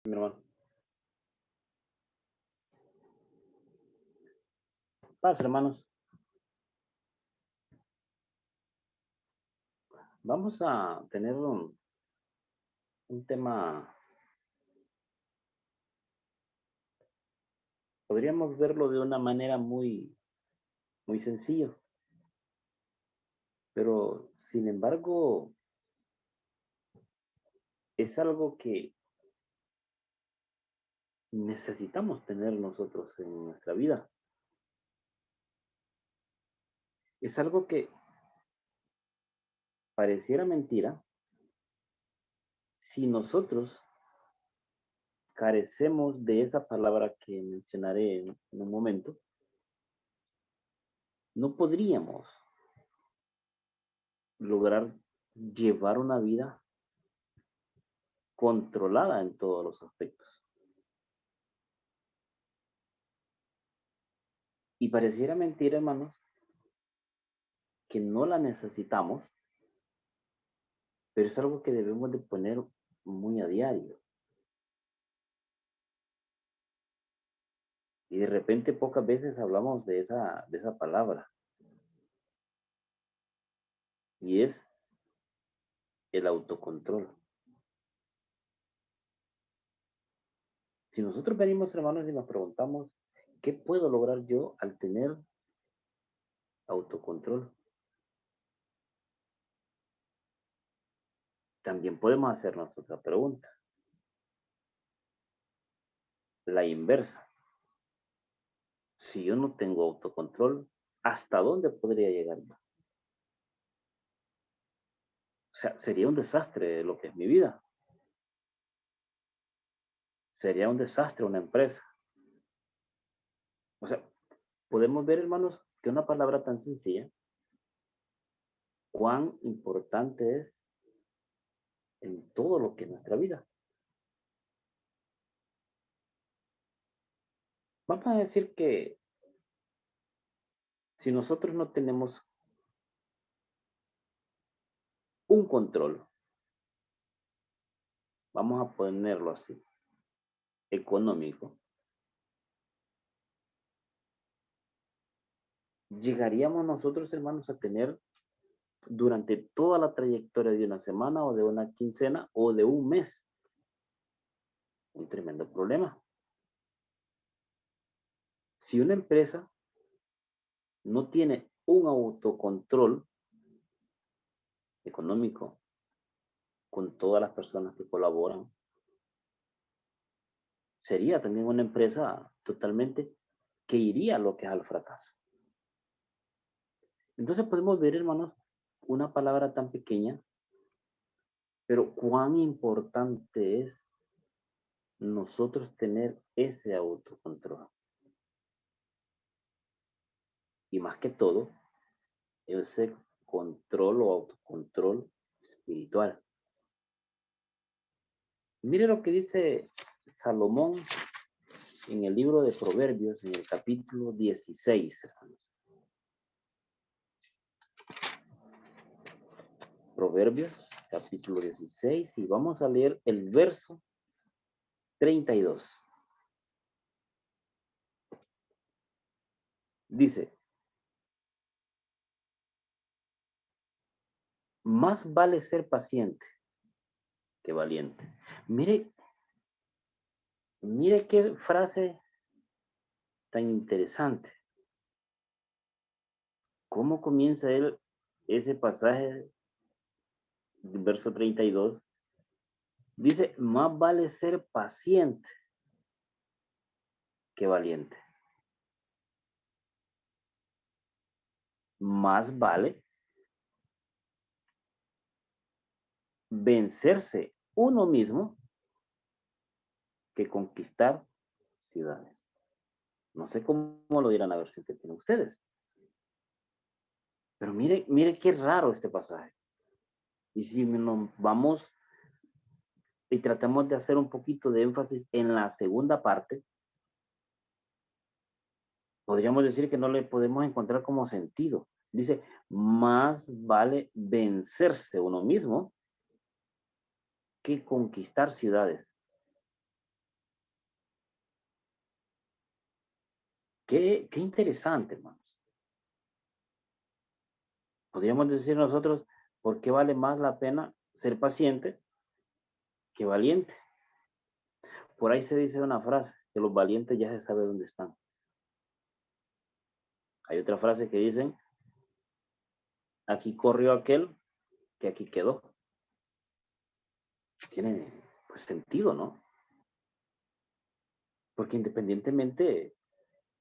Mi hermano. Paz, hermanos. Vamos a tener un tema, podríamos verlo de una manera muy sencillo, pero sin embargo es algo que necesitamos tener nosotros en nuestra vida. Es algo que pareciera mentira si nosotros carecemos de esa palabra que mencionaré en un momento. No podríamos lograr llevar una vida controlada en todos los aspectos. Y pareciera mentira, hermanos, que no la necesitamos, pero es algo que debemos de poner muy a diario. Y de repente pocas veces hablamos de esa palabra, y es el autocontrol. Si nosotros venimos, hermanos, y nos preguntamos, ¿qué puedo lograr yo al tener autocontrol? También podemos hacernos otra pregunta, la inversa. Si yo no tengo autocontrol, ¿hasta dónde podría llegar yo? O sea, sería un desastre lo que es mi vida. Sería un desastre una empresa. O sea, podemos ver, hermanos, que una palabra tan sencilla, cuán importante es en todo lo que es nuestra vida. Vamos a decir que si nosotros no tenemos un control, vamos a ponerlo así, económico, llegaríamos nosotros, hermanos, a tener durante toda la trayectoria de una semana o de una quincena o de un mes un tremendo problema. Si una empresa no tiene un autocontrol económico con todas las personas que colaboran, sería también una empresa totalmente que iría a lo que es al fracaso. Entonces podemos ver, hermanos, una palabra tan pequeña, pero cuán importante es nosotros tener ese autocontrol. Y más que todo, ese control o autocontrol espiritual. Mire lo que dice Salomón en el libro de Proverbios, en el capítulo 16, hermanos. Proverbios, capítulo 16, y vamos a leer el verso 32. Dice, más vale ser paciente que valiente. Mire, mire qué frase tan interesante. ¿Cómo comienza él ese pasaje, verso 32? Dice, más vale ser paciente que valiente. Más vale vencerse uno mismo que conquistar ciudades. No sé cómo lo dirán a ver si tienen ustedes. Pero mire, mire qué raro este pasaje. Y si nos vamos y tratamos de hacer un poquito de énfasis en la segunda parte, podríamos decir que no le podemos encontrar como sentido. Dice, más vale vencerse uno mismo que conquistar ciudades. Qué interesante, hermanos. Podríamos decir nosotros, ¿por qué vale más la pena ser paciente que valiente? Por ahí se dice una frase, que los valientes ya se sabe dónde están. Hay otra frase que dicen, aquí corrió aquel que aquí quedó. Tiene pues sentido, ¿no? Porque independientemente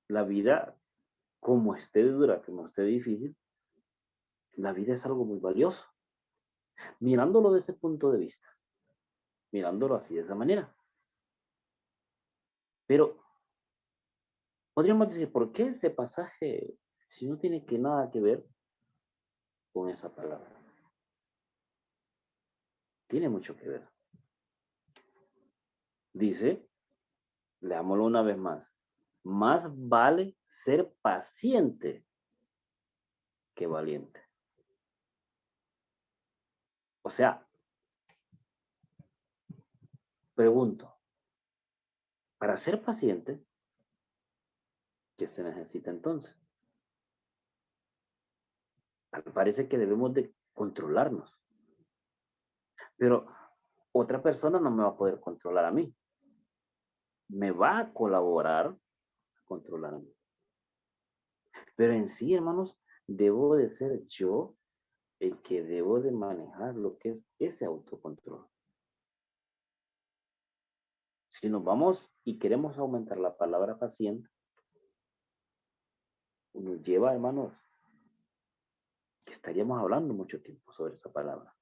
la vida, como esté dura, como esté difícil, la vida es algo muy valioso. Mirándolo de ese punto de vista, mirándolo así de esa manera. Pero podríamos decir, ¿por qué ese pasaje, si no tiene que nada que ver con esa palabra? Tiene mucho que ver. Dice, leámoslo una vez más vale ser paciente que valiente. O sea, pregunto, para ser paciente, ¿qué se necesita entonces? Parece que debemos de controlarnos, pero otra persona no me va a poder controlar a mí. Me va a colaborar a controlar a mí. Pero en sí, hermanos, debo de ser yo el que debo de manejar lo que es ese autocontrol. Si nos vamos y queremos aumentar la palabra paciente, nos lleva, hermanos, que estaríamos hablando mucho tiempo sobre esa palabra.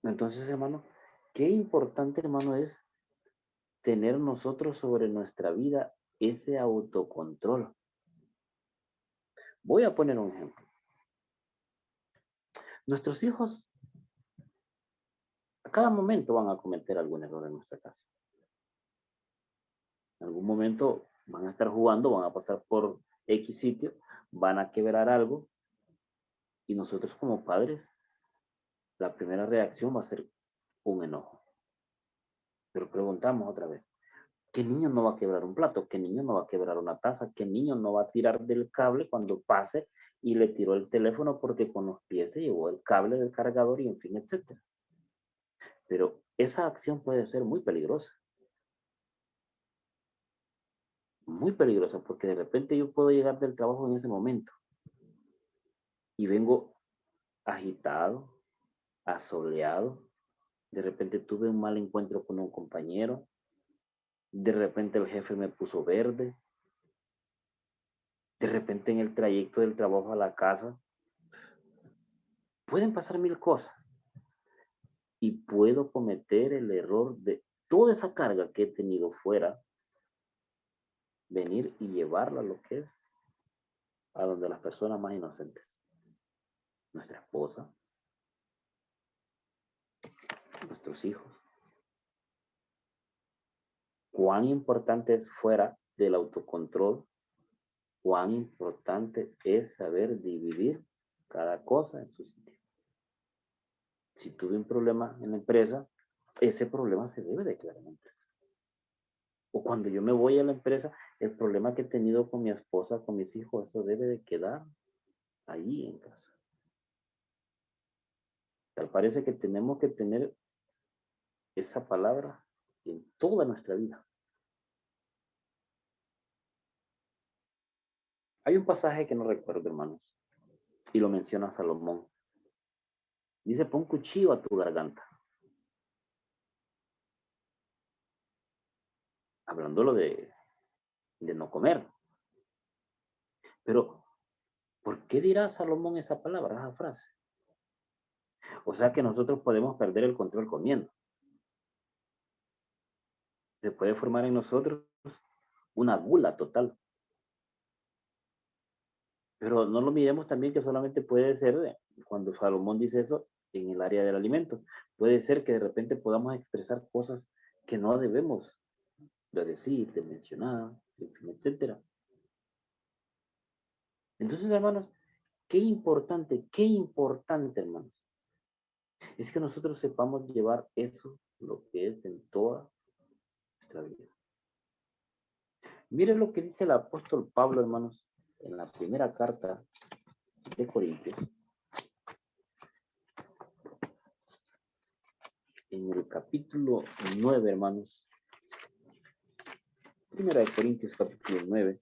Entonces, hermano, qué importante, hermano, es tener nosotros sobre nuestra vida ese autocontrol. Voy a poner un ejemplo. Nuestros hijos a cada momento van a cometer algún error en nuestra casa. En algún momento van a estar jugando, van a pasar por X sitio, van a quebrar algo y nosotros como padres, la primera reacción va a ser un enojo. Pero preguntamos otra vez, ¿qué niño no va a quebrar un plato? ¿Qué niño no va a quebrar una taza? ¿Qué niño no va a tirar del cable cuando pase y le tiró el teléfono porque con los pies se llevó el cable del cargador y en fin, etcétera? Pero esa acción puede ser muy peligrosa, porque de repente yo puedo llegar del trabajo en ese momento y vengo agitado, asoleado, de repente tuve un mal encuentro con un compañero, de repente el jefe me puso verde, de repente en el trayecto del trabajo a la casa, pueden pasar mil cosas y puedo cometer el error de toda esa carga que he tenido fuera, venir y llevarla a lo que es a donde las personas más inocentes, nuestra esposa, nuestros hijos. Cuán importante es fuera del autocontrol, cuán importante es saber dividir cada cosa en su sitio. Si tuve un problema en la empresa, ese problema se debe declarar en la empresa. O cuando yo me voy a la empresa, el problema que he tenido con mi esposa, con mis hijos, eso debe de quedar allí en casa. Tal parece que tenemos que tener esa palabra en toda nuestra vida. Hay un pasaje que no recuerdo, hermanos, y lo menciona Salomón. Dice, pon cuchillo a tu garganta. Hablándolo de no comer. Pero, ¿por qué dirá Salomón esa palabra, esa frase? O sea que nosotros podemos perder el control comiendo. Se puede formar en nosotros una gula total. Pero no lo miremos también que solamente puede ser, cuando Salomón dice eso, en el área del alimento. Puede ser que de repente podamos expresar cosas que no debemos de decir, de mencionar, etcétera. Entonces, hermanos, qué importante, hermanos, es que nosotros sepamos llevar eso, lo que es en toda nuestra vida. Miren lo que dice el apóstol Pablo, hermanos, en la primera carta de Corintios, en el capítulo 9, hermanos. Primera de Corintios, capítulo 9.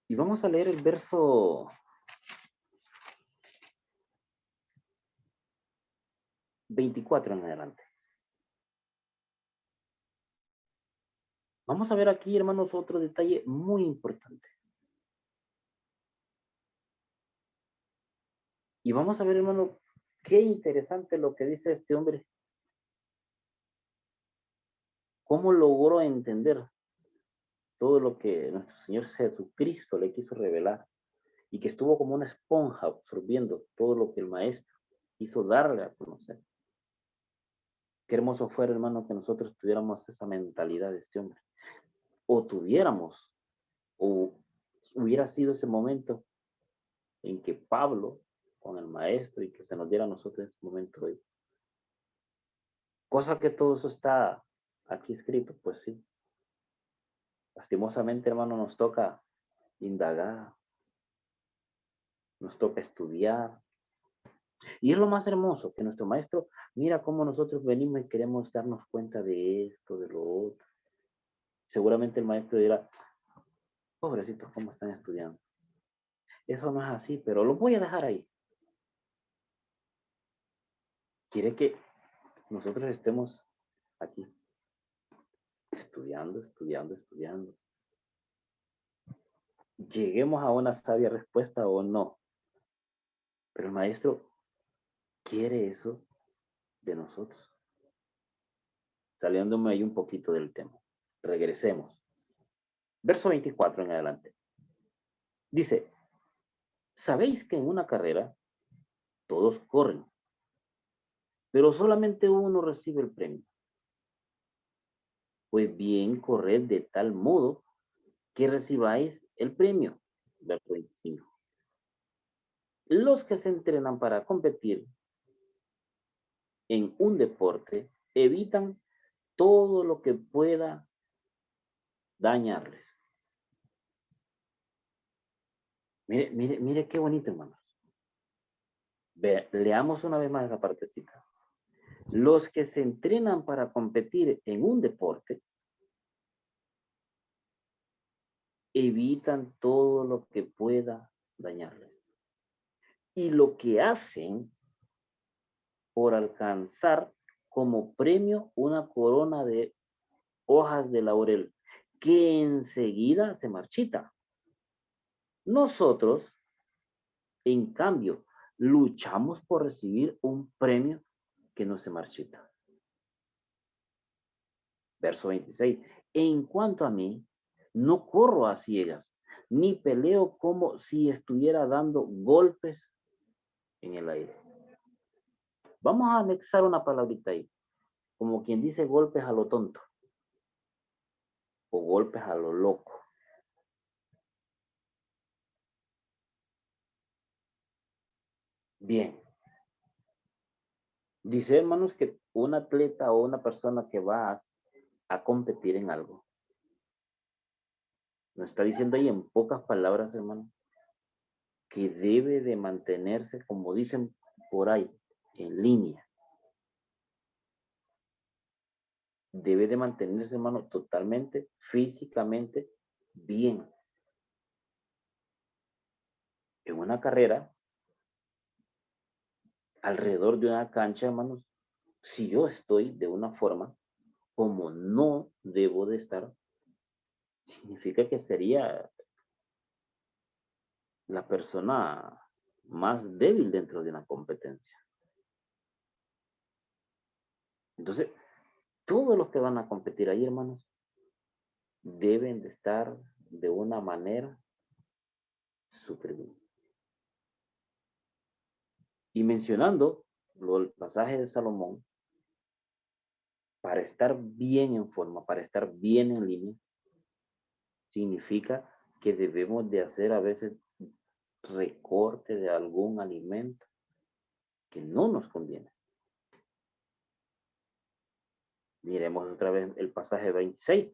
Y vamos a leer el verso 24 en adelante. Vamos a ver aquí, hermanos, otro detalle muy importante. Y vamos a ver, hermano, qué interesante lo que dice este hombre. Cómo logró entender todo lo que nuestro Señor Jesucristo le quiso revelar y que estuvo como una esponja absorbiendo todo lo que el maestro quiso darle a conocer. Qué hermoso fuera, hermano, que nosotros tuviéramos esa mentalidad de este hombre. O tuviéramos, o hubiera sido ese momento en que Pablo con el maestro y que se nos diera a nosotros ese momento hoy. Cosa que todo eso está aquí escrito, pues sí. Lastimosamente, hermano, nos toca indagar, nos toca estudiar. Y es lo más hermoso, que nuestro maestro mira cómo nosotros venimos y queremos darnos cuenta de esto, de lo otro. Seguramente el maestro dirá, pobrecitos, ¿cómo están estudiando? Eso no es así, pero lo voy a dejar ahí. Quiere que nosotros estemos aquí, estudiando, estudiando, estudiando. Lleguemos a una sabia respuesta o no. Pero el maestro quiere eso de nosotros. Saliéndome ahí un poquito del tema. Regresemos. Verso 24 en adelante. Dice, ¿sabéis que en una carrera todos corren, pero solamente uno recibe el premio? Pues bien, corred de tal modo que recibáis el premio. Verso 25. Los que se entrenan para competir en un deporte evitan todo lo que pueda dañarles. Mire, mire, mire qué bonito, hermanos. Leamos una vez más esa partecita. Los que se entrenan para competir en un deporte evitan todo lo que pueda dañarles. Y lo que hacen por alcanzar como premio una corona de hojas de laurel que enseguida se marchita. Nosotros, en cambio, luchamos por recibir un premio que no se marchita. Verso 26. En cuanto a mí, no corro a ciegas, ni peleo como si estuviera dando golpes en el aire. Vamos a anexar una palabrita ahí, como quien dice golpes a lo tonto o golpes a lo loco. Bien. Dice, hermanos, que un atleta o una persona que va a competir en algo, nos está diciendo ahí en pocas palabras, hermano, que debe de mantenerse, como dicen por ahí, en línea. Debe de mantenerse, hermano, totalmente, físicamente bien. En una carrera, alrededor de una cancha, hermanos, si yo estoy de una forma como no debo de estar, significa que sería la persona más débil dentro de una competencia. Entonces, todos los que van a competir ahí, hermanos, deben de estar de una manera súper bien. Y mencionando el pasaje de Salomón, para estar bien en forma, para estar bien en línea, significa que debemos de hacer a veces recorte de algún alimento que no nos conviene. Miremos otra vez el pasaje 26.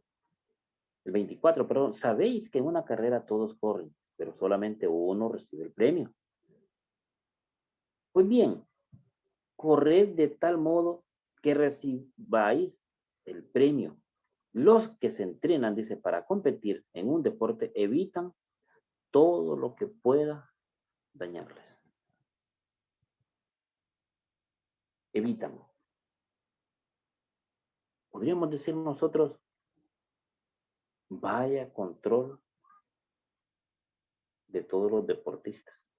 El 24, perdón. Sabéis que en una carrera todos corren, pero solamente uno recibe el premio. Pues bien, corred de tal modo que recibáis el premio. Los que se entrenan, dice, para competir en un deporte, evitan todo lo que pueda dañarles. Evitan. Podríamos decir nosotros, vaya control de todos los deportistas.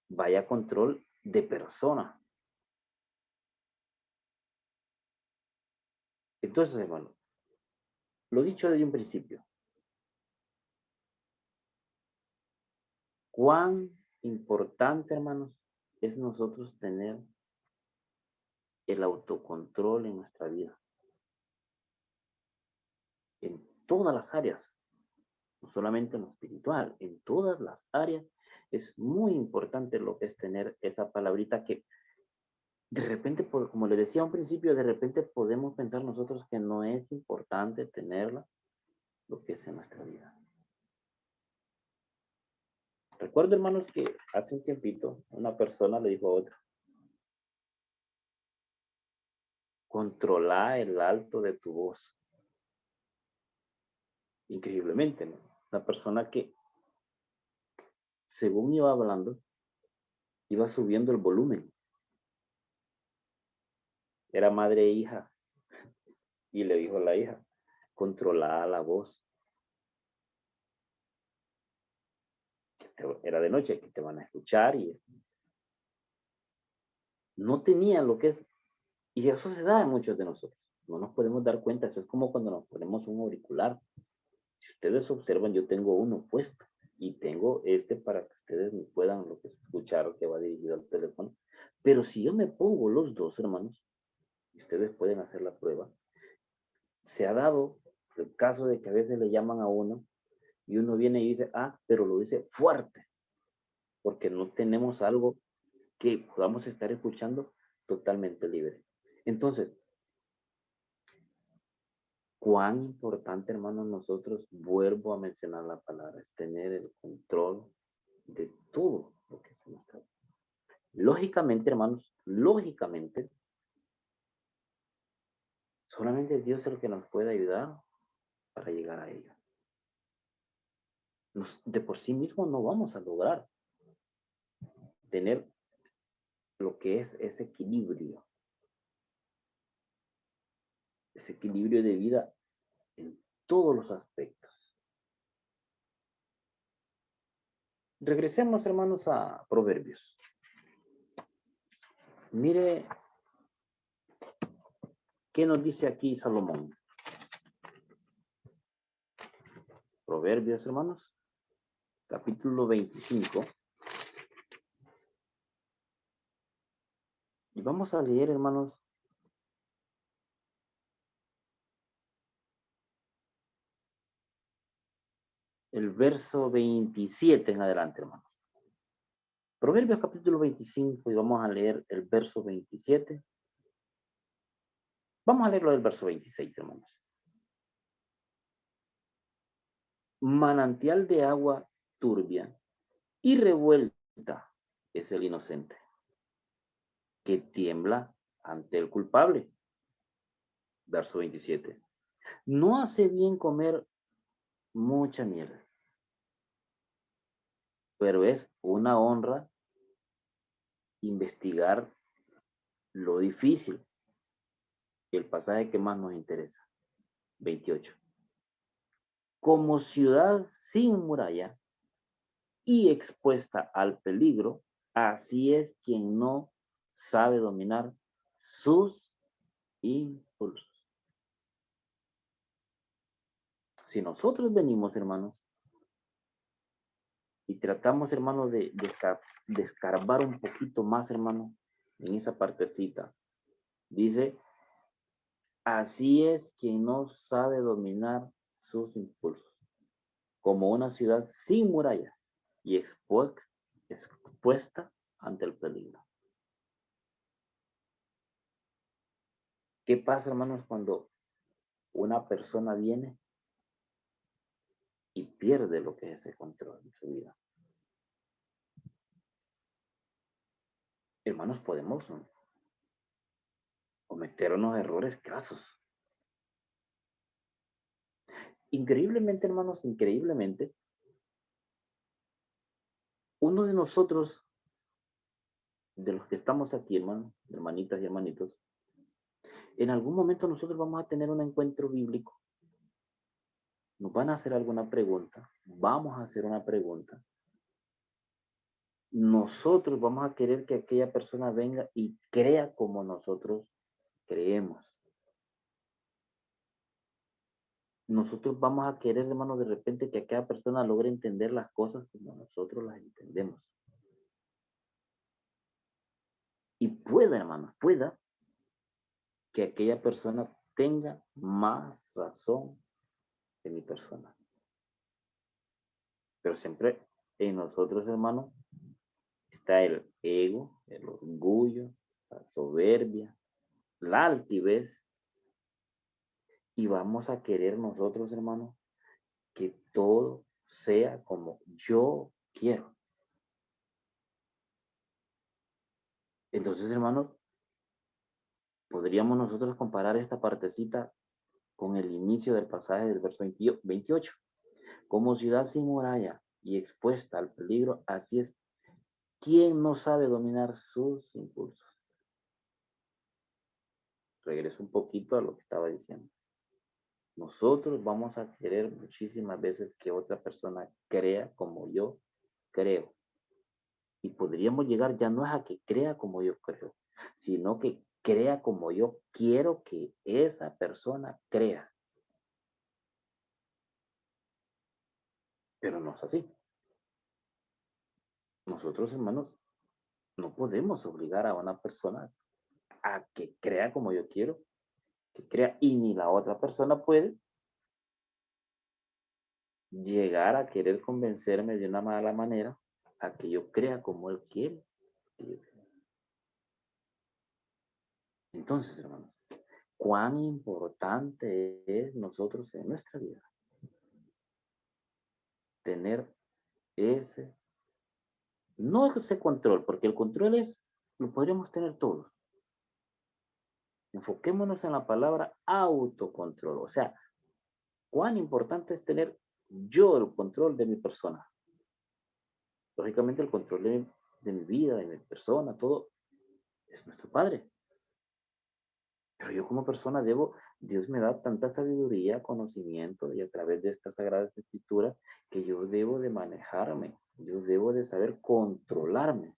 Vaya control de persona. Entonces, hermano, lo dicho desde un principio, cuán importante, hermanos, es nosotros tener el autocontrol en nuestra vida. En todas las áreas, no solamente en lo espiritual, en todas las áreas es muy importante lo que es tener esa palabrita que de repente, como le decía a un principio, de repente podemos pensar nosotros que no es importante tenerla, lo que es en nuestra vida. Recuerdo, hermanos, que hace un tiempito una persona le dijo a otra, controla el alto de tu voz. Increíblemente, ¿no? La persona que, según iba hablando, iba subiendo el volumen. Era madre e hija. Y le dijo a la hija, controla la voz. Era de noche, que te van a escuchar. Y no tenía lo que es, y eso se da en muchos de nosotros. No nos podemos dar cuenta, eso es como cuando nos ponemos un auricular. Si ustedes observan, yo tengo uno puesto y tengo este para que ustedes me puedan lo que es escuchar, que va dirigido al teléfono. Pero si yo me pongo los dos, hermanos, y ustedes pueden hacer la prueba, se ha dado el caso de que a veces le llaman a uno y uno viene y dice, ah, pero lo dice fuerte, porque no tenemos algo que podamos estar escuchando totalmente libre. Entonces, cuán importante, hermanos, nosotros, vuelvo a mencionar la palabra, es tener el control de todo lo que se nos trata. Lógicamente, hermanos, lógicamente, solamente Dios es el que nos puede ayudar para llegar a ello. De por sí mismo no vamos a lograr tener lo que es ese equilibrio de vida en todos los aspectos. Regresemos, hermanos, a Proverbios. Mire qué nos dice aquí Salomón. Proverbios, hermanos, capítulo 25. Y vamos a leer, hermanos, el verso 27 en adelante, hermanos. Proverbios capítulo 25 y vamos a leer el verso 27. Vamos a leerlo del verso 26, hermanos. Manantial de agua turbia y revuelta es el inocente, que tiembla ante el culpable. Verso 27. No hace bien comer mucha miel, pero es una honra investigar lo difícil. El pasaje que más nos interesa. 28. Como ciudad sin muralla y expuesta al peligro, así es quien no sabe dominar sus impulsos. Si nosotros venimos, hermanos, y tratamos, hermanos, de escarbar un poquito más, hermano, en esa partecita, dice, así es quien no sabe dominar sus impulsos, como una ciudad sin muralla y expuesta ante el peligro. ¿Qué pasa, hermanos, cuando una persona viene y pierde lo que es ese control en su vida. Hermanos, podemos cometer unos errores grasos. Increíblemente, hermanos, increíblemente, uno de nosotros, de los que estamos aquí, hermanos, hermanitas y hermanitos, en algún momento nosotros vamos a tener un encuentro bíblico. Nos van a hacer alguna pregunta, vamos a hacer una pregunta. Nosotros vamos a querer que aquella persona venga y crea como nosotros creemos. Nosotros vamos a querer, hermano, de repente que aquella persona logre entender las cosas como nosotros las entendemos. Y pueda, hermano, pueda que aquella persona tenga más razón que mi persona. Pero siempre en nosotros, hermano, está el ego, el orgullo, la soberbia, la altivez. Y vamos a querer nosotros, hermano, que todo sea como yo quiero. Entonces, hermanos, podríamos nosotros comparar esta partecita con el inicio del pasaje del verso 28. Como ciudad sin muralla y expuesta al peligro, así es. ¿Quién no sabe dominar sus impulsos? Regreso un poquito a lo que estaba diciendo. Nosotros vamos a querer muchísimas veces que otra persona crea como yo creo. Y podríamos llegar ya no es a que crea como yo creo, sino que crea como yo quiero que esa persona crea. Pero no es así. Nosotros, hermanos, no podemos obligar a una persona a que crea como yo quiero, que crea, y ni la otra persona puede llegar a querer convencerme de una mala manera a que yo crea como él quiere que yo crea. Entonces, hermanos, cuán importante es nosotros en nuestra vida tener ese, no ese control, porque el control es, lo podríamos tener todos. Enfoquémonos en la palabra autocontrol, o sea, cuán importante es tener yo el control de mi persona. Lógicamente el control de mi vida, de mi persona, todo es nuestro Padre. Pero yo como persona debo, Dios me da tanta sabiduría, conocimiento y a través de estas sagradas escrituras que yo debo de manejarme, yo debo de saber controlarme,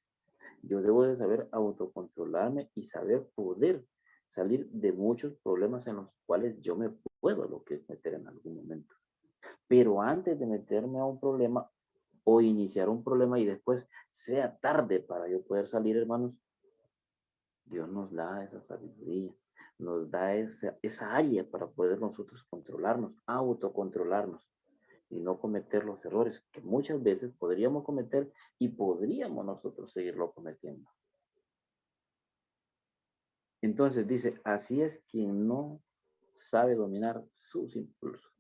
yo debo de saber autocontrolarme y saber poder salir de muchos problemas en los cuales yo me puedo lo que es meter en algún momento. Pero antes de meterme a un problema o iniciar un problema y después sea tarde para yo poder salir, hermanos, Dios nos da esa sabiduría, nos da esa área para poder nosotros controlarnos, autocontrolarnos y no cometer los errores que muchas veces podríamos cometer y podríamos nosotros seguirlo cometiendo. Entonces dice, así es quien no sabe dominar sus impulsos.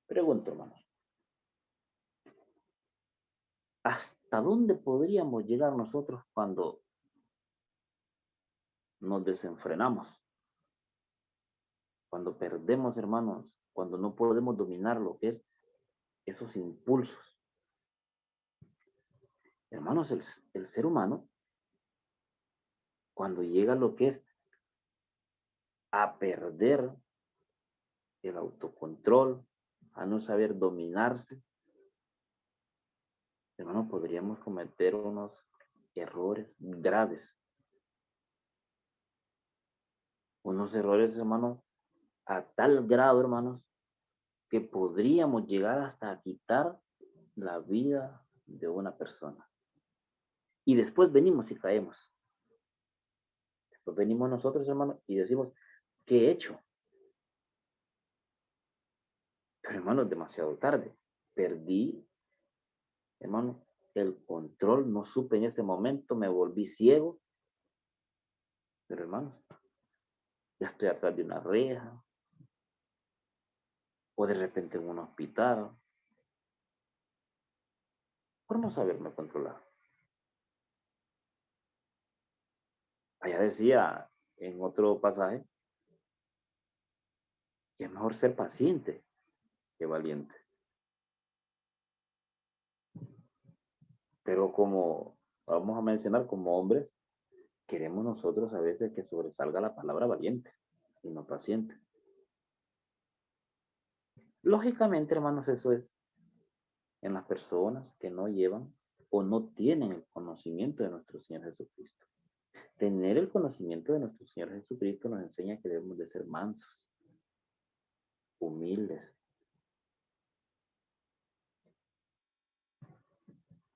Pregunto, hermanos, ¿hasta dónde podríamos llegar nosotros cuando nos desenfrenamos? Cuando perdemos, hermanos, cuando no podemos dominar lo que es esos impulsos. Hermanos, el ser humano, cuando llega a lo que es a perder el autocontrol, a no saber dominarse, hermanos, podríamos cometer unos errores graves. Unos errores, hermanos, a tal grado, hermanos, que podríamos llegar hasta quitar la vida de una persona. Y después venimos y caemos. Después venimos nosotros, hermanos, y decimos, ¿qué he hecho? Pero, hermanos, demasiado tarde. Perdí, hermano, el control, no supe en ese momento, me volví ciego. Pero, hermanos, ya estoy atrás de una reja, o de repente en un hospital, por no saberme controlar. Allá decía en otro pasaje que es mejor ser paciente que valiente. Pero como vamos a mencionar como hombres, queremos nosotros a veces que sobresalga la palabra valiente y no paciente. Lógicamente, hermanos, eso es en las personas que no llevan o no tienen el conocimiento de nuestro Señor Jesucristo. Tener el conocimiento de nuestro Señor Jesucristo nos enseña que debemos de ser mansos, humildes.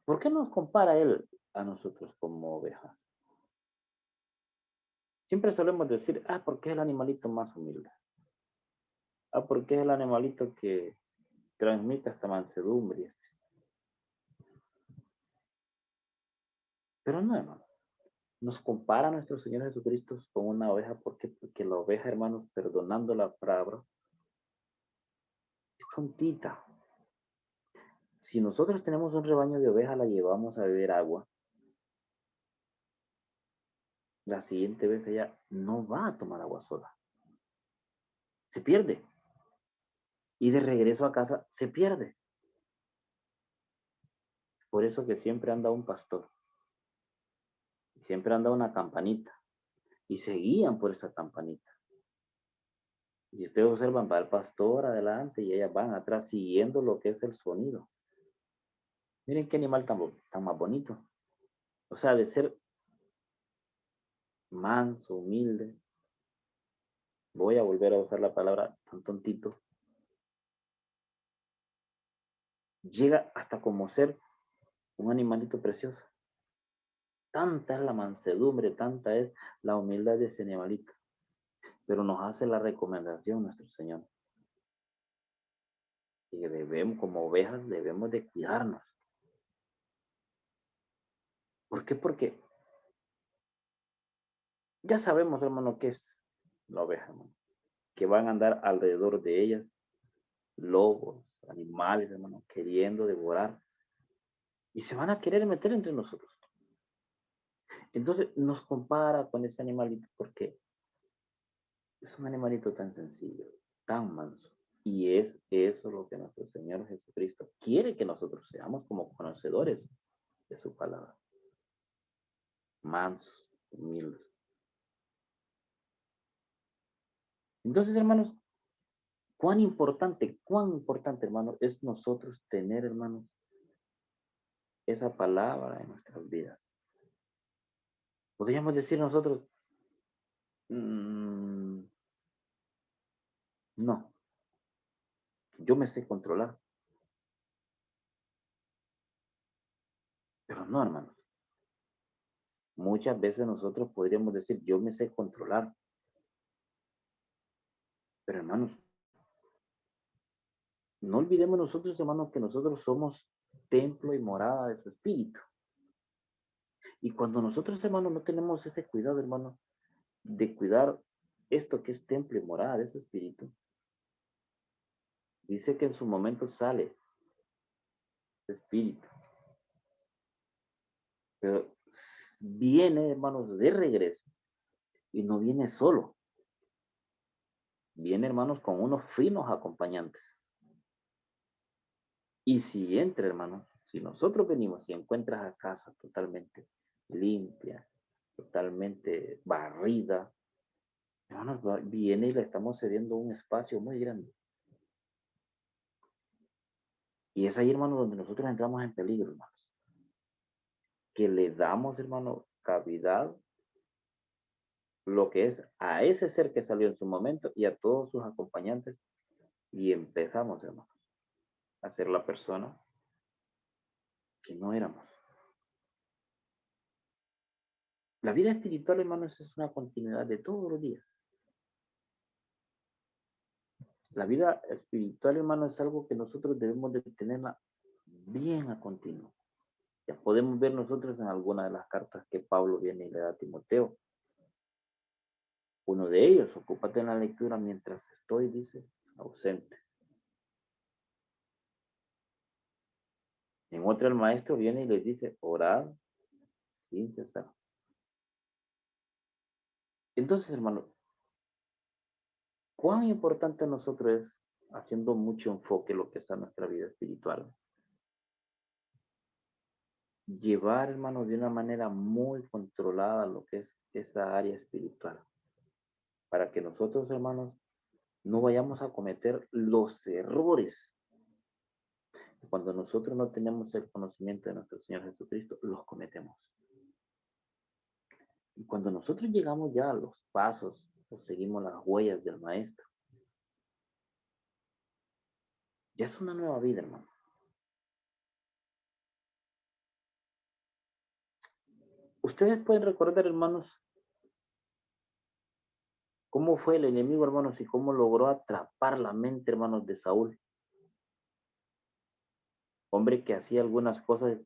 ¿Por qué nos compara Él a nosotros como ovejas? Siempre solemos decir, porque es el animalito más humilde. Porque es el animalito que transmite esta mansedumbre. Pero no, hermano. Nos compara nuestro Señor Jesucristo con una oveja. ¿Por qué? Porque la oveja, hermanos, perdonando la palabra, es tontita. Si nosotros tenemos un rebaño de ovejas, la llevamos a beber agua, la siguiente vez ella no va a tomar agua sola. Se pierde. Y de regreso a casa se pierde. Por eso que siempre anda un pastor. Siempre anda una campanita. Y se guían por esa campanita. Y si ustedes observan, va el pastor adelante y ellas van atrás siguiendo lo que es el sonido. Miren qué animal tan más bonito. O sea, de ser manso, humilde. Voy a volver a usar la palabra tan tontito. Llega hasta como ser un animalito precioso. Tanta es la mansedumbre, tanta es la humildad de ese animalito. Pero nos hace la recomendación nuestro Señor. Que debemos, como ovejas, debemos de cuidarnos. ¿Por qué? Porque ya sabemos, hermano, qué es la oveja, hermano. Que van a andar alrededor de ellas lobos, animales, hermano, queriendo devorar. Y se van a querer meter entre nosotros. Entonces nos compara con ese animalito porque es un animalito tan sencillo, tan manso. Y es eso lo que nuestro Señor Jesucristo quiere que nosotros seamos como conocedores de su palabra. Mansos, humildes. Entonces, hermanos, cuán importante, hermano, es nosotros tener, hermanos, esa palabra en nuestras vidas. Podríamos decir nosotros, no, yo me sé controlar. Pero no, hermanos. Muchas veces nosotros podríamos decir, yo me sé controlar. Pero hermanos, no olvidemos nosotros, hermanos, que nosotros somos templo y morada de su espíritu. Y cuando nosotros, hermanos, no tenemos ese cuidado, hermano, de cuidar esto que es templo y morada de su espíritu, dice que en su momento sale ese espíritu. Pero viene, hermanos, de regreso. Y no viene solo. Viene, hermanos, con unos finos acompañantes. Y si entra, hermano, si nosotros venimos y encuentras a casa totalmente limpia, totalmente barrida, hermanos, viene y le estamos cediendo un espacio muy grande. Y es ahí, hermano, donde nosotros entramos en peligro, hermanos. Que le damos, hermano, cavidad, lo que es a ese ser que salió en su momento y a todos sus acompañantes. Y empezamos, hermanos, a ser la persona que no éramos. La vida espiritual, hermanos, es una continuidad de todos los días. La vida espiritual, hermano, es algo que nosotros debemos de tenerla bien a continuo. Ya podemos ver nosotros en alguna de las cartas que Pablo viene y le da a Timoteo. Uno de ellos, ocúpate en la lectura mientras estoy, dice, ausente. En otra el maestro viene y les dice, orad sin cesar. Entonces, hermano, cuán importante a nosotros es, haciendo mucho enfoque lo que es a nuestra vida espiritual, llevar, hermano, de una manera muy controlada lo que es esa área espiritual, para que nosotros, hermanos, no vayamos a cometer los errores. Cuando nosotros no tenemos el conocimiento de nuestro Señor Jesucristo, los cometemos. Y cuando nosotros llegamos ya a los pasos o seguimos las huellas del Maestro, ya es una nueva vida, hermano. Ustedes pueden recordar, hermanos, cómo fue el enemigo, hermanos, y cómo logró atrapar la mente, hermanos, de Saúl. Hombre que hacía algunas cosas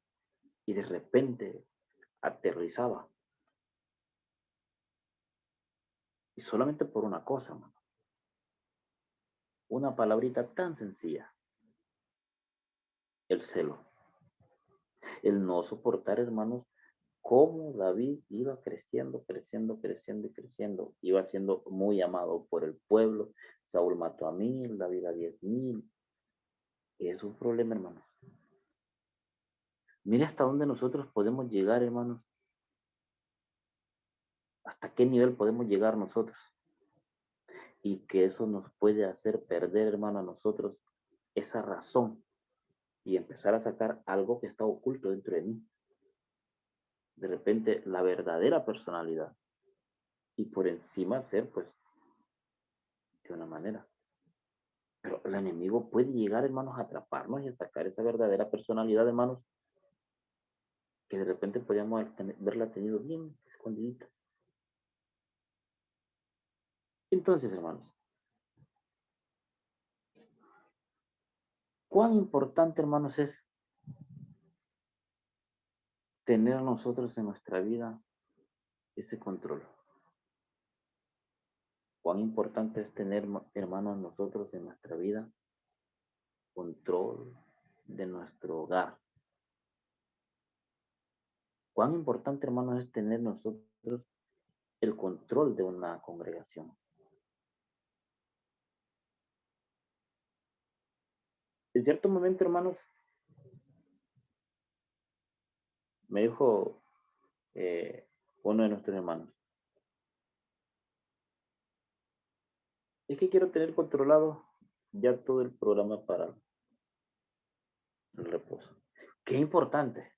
y de repente aterrizaba. Y solamente por una cosa, hermano. Una palabrita tan sencilla. El celo. El no soportar, hermanos, cómo David iba creciendo, creciendo, creciendo y creciendo. Iba siendo muy amado por el pueblo. Saúl mató a 1000, David a 10,000. Es un problema, hermanos. Mire hasta dónde nosotros podemos llegar, hermanos. Hasta qué nivel podemos llegar nosotros. Y que eso nos puede hacer perder, hermano, a nosotros esa razón y empezar a sacar algo que está oculto dentro de mí. De repente, la verdadera personalidad. Y por encima ser, pues, de una manera. Pero el enemigo puede llegar, hermanos, a atraparnos y a sacar esa verdadera personalidad, hermanos, que de repente podríamos verla tenido bien escondidita. Entonces, hermanos, cuán importante, hermanos, es tener nosotros en nuestra vida ese control. Cuán importante es tener, hermanos, nosotros en nuestra vida control de nuestro hogar. Cuán importante, hermanos, es tener nosotros el control de una congregación. En cierto momento, hermanos, me dijo uno de nuestros hermanos, es que quiero tener controlado ya todo el programa para el reposo. Qué importante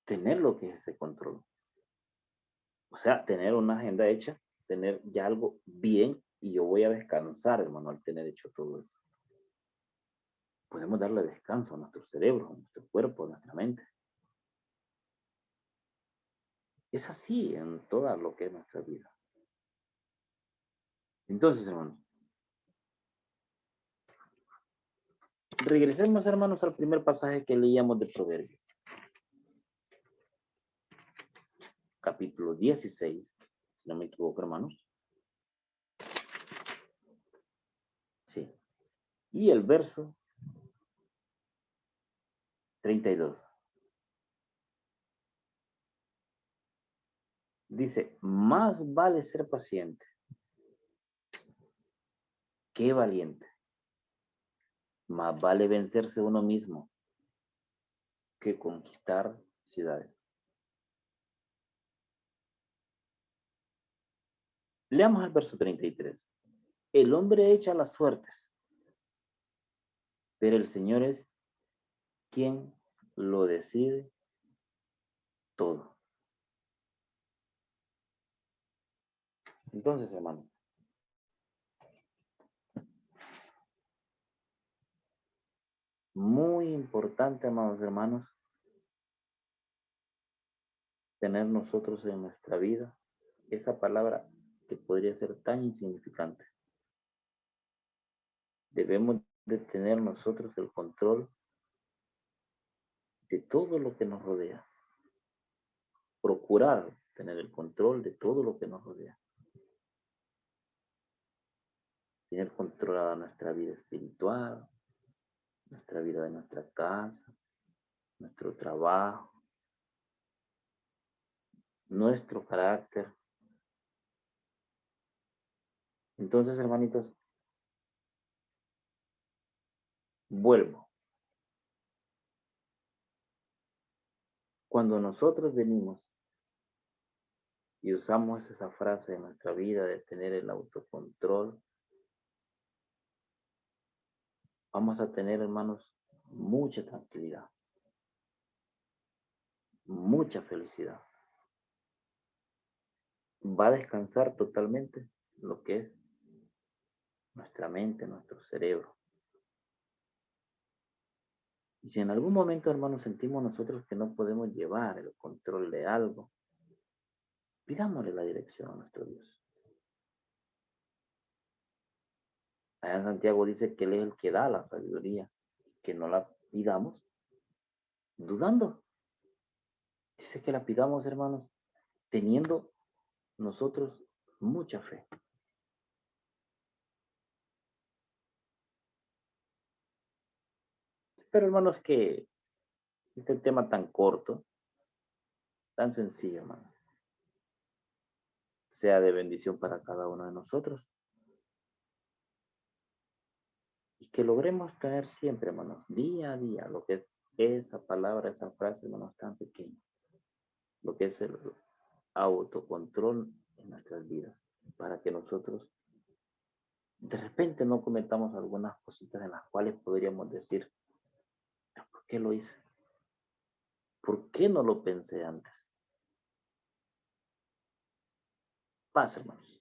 tener lo que es ese control. O sea, tener una agenda hecha, tener ya algo bien y yo voy a descansar, hermano, al tener hecho todo eso. Podemos darle descanso a nuestro cerebro, a nuestro cuerpo, a nuestra mente. Es así en toda lo que es nuestra vida. Entonces, hermanos, regresemos, hermanos, al primer pasaje que leíamos de Proverbios. Capítulo 16, si no me equivoco, hermanos. Sí. Y el verso 32. Dice, más vale ser paciente que valiente. Más vale vencerse uno mismo que conquistar ciudades. Leamos el verso 33. El hombre echa las suertes, pero el Señor es quien lo decide todo. Entonces, hermanos, muy importante, amados hermanos, tener nosotros en nuestra vida esa palabra que podría ser tan insignificante. Debemos de tener nosotros el control de todo lo que nos rodea. Procurar tener el control de todo lo que nos rodea. Tener controlada nuestra vida espiritual, nuestra vida de nuestra casa, nuestro trabajo, nuestro carácter. Entonces, hermanitos, vuelvo. Cuando nosotros venimos y usamos esa frase en nuestra vida de tener el autocontrol, vamos a tener, hermanos, mucha tranquilidad, mucha felicidad. Va a descansar totalmente lo que es nuestra mente, nuestro cerebro. Y si en algún momento, hermanos, sentimos nosotros que no podemos llevar el control de algo, pidámosle la dirección a nuestro Dios. Allá en Santiago dice que Él es el que da la sabiduría, que no la pidamos dudando. Dice que la pidamos, hermanos, teniendo nosotros mucha fe. Pero, hermanos, que este tema tan corto, tan sencillo, hermano, sea de bendición para cada uno de nosotros. Y que logremos tener siempre, hermanos, día a día, lo que es esa palabra, esa frase, hermanos, tan pequeña, lo que es el autocontrol en nuestras vidas, para que nosotros de repente no cometamos algunas cositas en las cuales podríamos decir, ¿por qué lo hice? ¿Por qué no lo pensé antes? Paz, hermanos.